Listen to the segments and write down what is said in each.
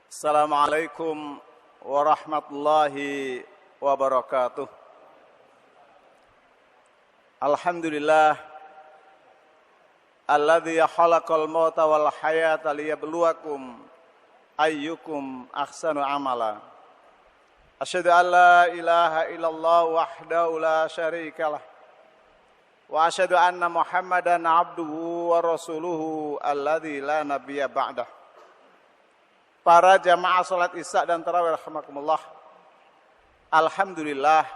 Assalamualaikum warahmatullahi wabarakatuh. Alhamdulillah alladzi khalaqal mauta wal hayata liyabluwakum ayyukum ahsanu amala. Asyhadu an la ilaha illallah wahdahu la syarikalah wa asyhadu anna Muhammadan abduhu wa rasuluhu alladzi la nabiyya ba'dah. Para jamaah salat Isya dan tarawih rahimakumullah. Alhamdulillah,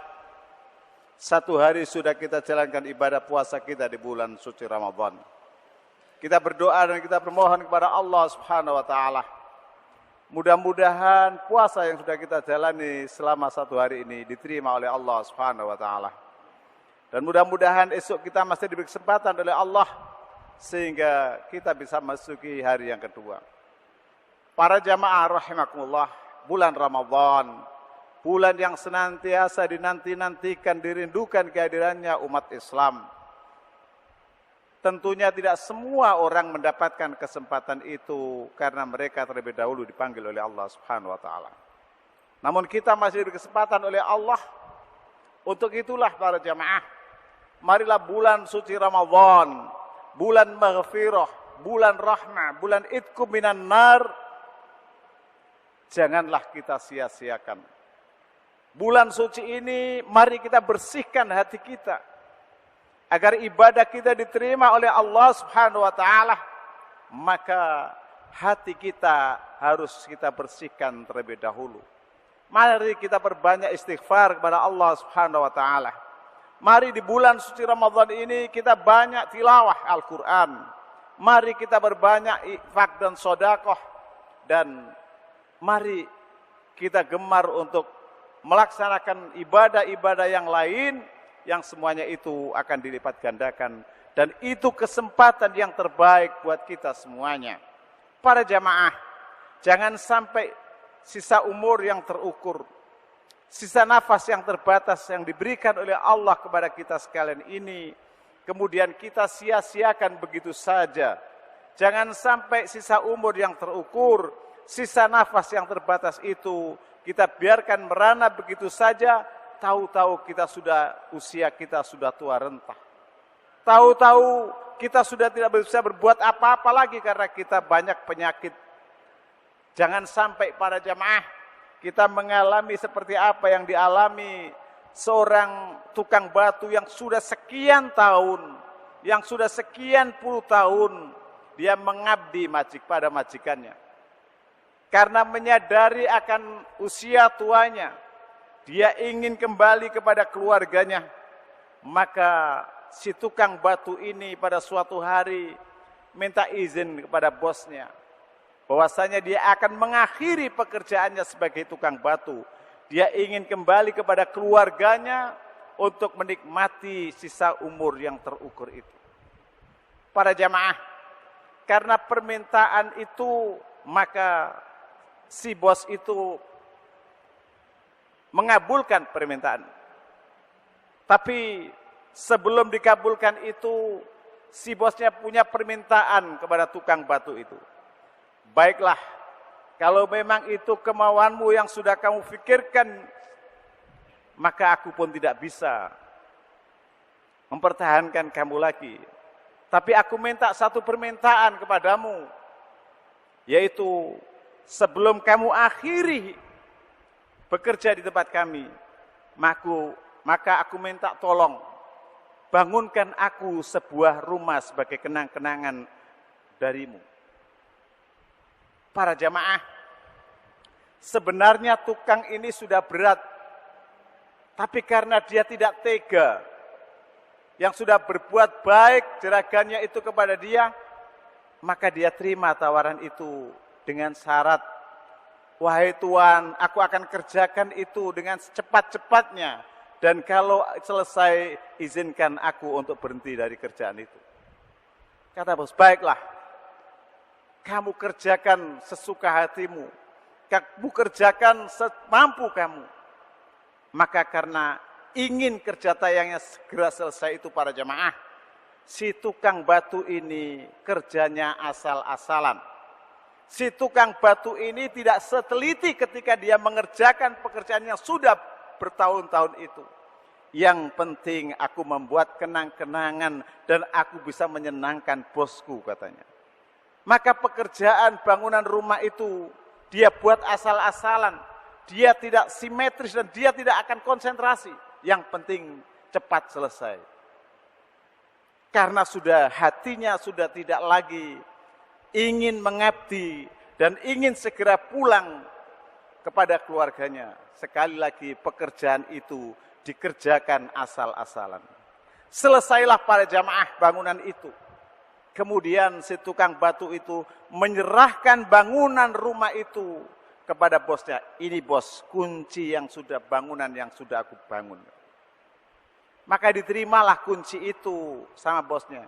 satu hari sudah kita jalankan ibadah puasa kita di bulan suci Ramadan. Kita berdoa dan kita bermohon kepada Allah Subhanahu wa taala. Mudah-mudahan puasa yang sudah kita jalani selama satu hari ini diterima oleh Allah Subhanahu wa taala. Dan mudah-mudahan esok kita masih diberi kesempatan oleh Allah sehingga kita bisa masuki hari yang kedua. Para jamaah rahimakumullah, bulan Ramadan, bulan yang senantiasa dinanti-nantikan, dirindukan kehadirannya umat Islam. Tentunya tidak semua orang mendapatkan kesempatan itu karena mereka terlebih dahulu dipanggil oleh Allah Subhanahu wa taala. Namun kita masih diberi kesempatan oleh Allah. Untuk itulah para jamaah, marilah bulan suci Ramadan, bulan maghfirah, bulan rahmah, bulan itqu minan nar, janganlah kita sia-siakan. Bulan suci ini mari kita bersihkan hati kita agar ibadah kita diterima oleh Allah Subhanahu wa taala. Maka hati kita harus kita bersihkan terlebih dahulu. Mari kita perbanyak istighfar kepada Allah Subhanahu wa taala. Mari di bulan suci Ramadan ini kita banyak tilawah Al-Qur'an. Mari kita berbanyak infak dan sedekah, dan mari kita gemar untuk melaksanakan ibadah-ibadah yang lain yang semuanya itu akan dilipat gandakan, dan itu kesempatan yang terbaik buat kita semuanya. Para jamaah, jangan sampai sisa umur yang terukur, sisa nafas yang terbatas yang diberikan oleh Allah kepada kita sekalian ini kemudian kita sia-siakan begitu saja. Jangan sampai sisa umur yang terukur, sisa nafas yang terbatas itu kita biarkan merana begitu saja. Tahu-tahu usia kita sudah tua renta. Tahu-tahu kita sudah tidak bisa berbuat apa-apa lagi karena kita banyak penyakit. Jangan sampai para jamaah kita mengalami seperti apa yang dialami seorang tukang batu yang sudah sekian tahun, yang sudah sekian puluh tahun dia mengabdi pada majikannya. Karena menyadari akan usia tuanya, dia ingin kembali kepada keluarganya. Maka si tukang batu ini pada suatu hari minta izin kepada bosnya bahwasanya dia akan mengakhiri pekerjaannya sebagai tukang batu. Dia ingin kembali kepada keluarganya untuk menikmati sisa umur yang terukur itu. Para jamaah, karena permintaan itu maka si bos itu mengabulkan permintaan. Tapi sebelum dikabulkan itu, si bosnya punya permintaan kepada tukang batu itu. Baiklah, kalau memang itu kemauanmu yang sudah kamu pikirkan, maka aku pun tidak bisa mempertahankan kamu lagi. Tapi aku minta satu permintaan kepadamu, yaitu sebelum kamu akhiri bekerja di tempat kami, maka aku minta tolong bangunkan aku sebuah rumah sebagai kenang-kenangan darimu. Para jamaah, sebenarnya tukang ini sudah berat, tapi karena dia tidak tega, yang sudah berbuat baik jeragannya itu kepada dia, maka dia terima tawaran itu dengan syarat, wahai Tuan, aku akan kerjakan itu dengan secepat-cepatnya, dan kalau selesai izinkan aku untuk berhenti dari kerjaan itu. Kata bos, baiklah, kamu kerjakan sesuka hatimu, kamu kerjakan semampu kamu. Maka karena ingin kerja tayangnya segera selesai itu para jamaah, si tukang batu ini kerjanya asal-asalan. Si tukang batu ini tidak seteliti ketika dia mengerjakan pekerjaan yang sudah bertahun-tahun itu. Yang penting aku membuat kenang-kenangan dan aku bisa menyenangkan bosku, katanya. Maka pekerjaan bangunan rumah itu dia buat asal-asalan. Dia tidak simetris dan dia tidak akan konsentrasi. Yang penting cepat selesai. Karena hatinya sudah tidak lagi ingin mengabdi dan ingin segera pulang kepada keluarganya. Sekali lagi pekerjaan itu dikerjakan asal-asalan. Selesailah para jamaah bangunan itu. Kemudian si tukang batu itu menyerahkan bangunan rumah itu kepada bosnya. Ini bos, kunci yang sudah bangunan yang sudah aku bangun. Maka diterimalah kunci itu sama bosnya.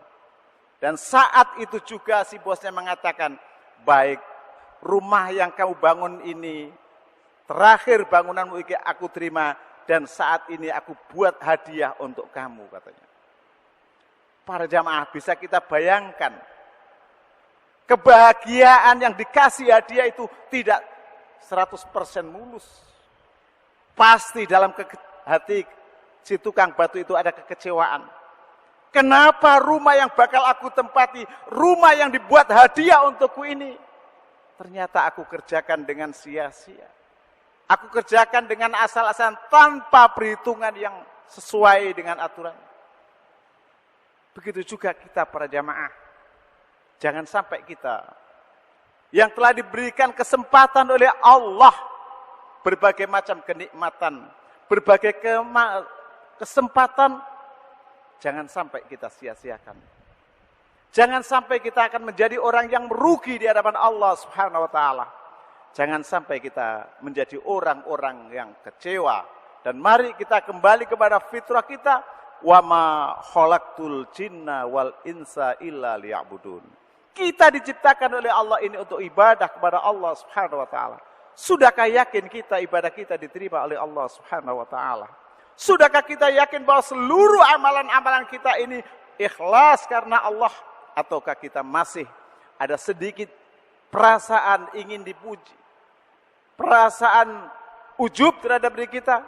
Dan saat itu juga si bosnya mengatakan, baik, rumah yang kamu bangun ini, terakhir bangunanmu ini aku terima, dan saat ini aku buat hadiah untuk kamu, katanya. Para jamaah, bisa kita bayangkan, kebahagiaan yang dikasih hadiah itu tidak 100% mulus. Pasti dalam hati si tukang batu itu ada kekecewaan. Kenapa rumah yang bakal aku tempati, rumah yang dibuat hadiah untukku ini, ternyata aku kerjakan dengan sia-sia. Aku kerjakan dengan asal-asalan tanpa perhitungan yang sesuai dengan aturan. Begitu juga kita para jamaah. Jangan sampai kita yang telah diberikan kesempatan oleh Allah, berbagai macam kenikmatan, berbagai kesempatan, jangan sampai kita sia-siakan. Jangan sampai kita akan menjadi orang yang merugi di hadapan Allah Subhanahu wa taala. Jangan sampai kita menjadi orang-orang yang kecewa. Dan mari kita kembali kepada fitrah kita. Wa ma khalaqtul jinna wal insa illa liya'budun. Kita diciptakan oleh Allah ini untuk ibadah kepada Allah Subhanahu wa taala. Sudahkah yakin kita ibadah kita diterima oleh Allah Subhanahu wa taala? Sudahkah kita yakin bahwa seluruh amalan-amalan kita ini ikhlas karena Allah? Ataukah kita masih ada sedikit perasaan ingin dipuji? Perasaan ujub terhadap diri kita?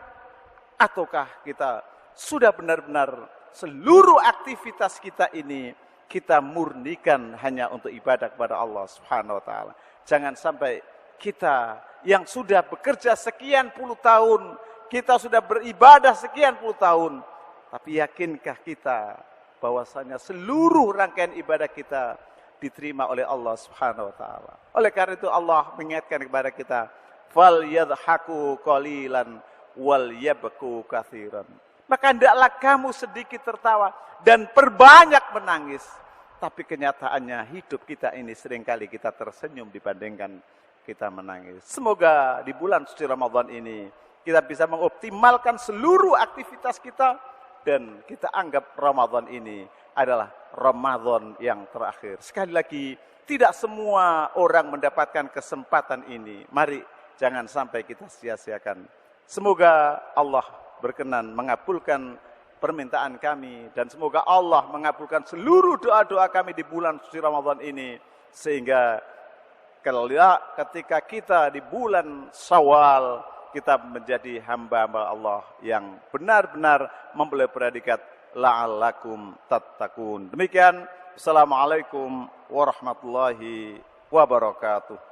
Ataukah kita sudah benar-benar seluruh aktivitas kita ini kita murnikan hanya untuk ibadah kepada Allah Subhanahu wa taala? Jangan sampai kita yang sudah bekerja sekian puluh tahun, kita sudah beribadah sekian puluh tahun, tapi yakinkah kita bahwasanya seluruh rangkaian ibadah kita diterima oleh Allah Subhanahu wa taala? Oleh karena itu Allah mengingatkan kepada kita, fal yadhaku qalilan wal yabku katsiran. Maka hendaklah kamu sedikit tertawa dan perbanyak menangis. Tapi kenyataannya hidup kita ini seringkali kita tersenyum dibandingkan kita menangis. Semoga di bulan suci Ramadan ini kita bisa mengoptimalkan seluruh aktivitas kita dan kita anggap Ramadan ini adalah Ramadan yang terakhir. Sekali lagi, tidak semua orang mendapatkan kesempatan ini. Mari jangan sampai kita sia-siakan. Semoga Allah berkenan mengabulkan permintaan kami. Dan semoga Allah mengabulkan seluruh doa-doa kami di bulan suci Ramadan ini. Sehingga ketika kita di bulan Syawal, kita menjadi hamba-hamba Allah yang benar-benar memperoleh predikat la'allakum tattaqun. Demikian, Assalamualaikum warahmatullahi wabarakatuh.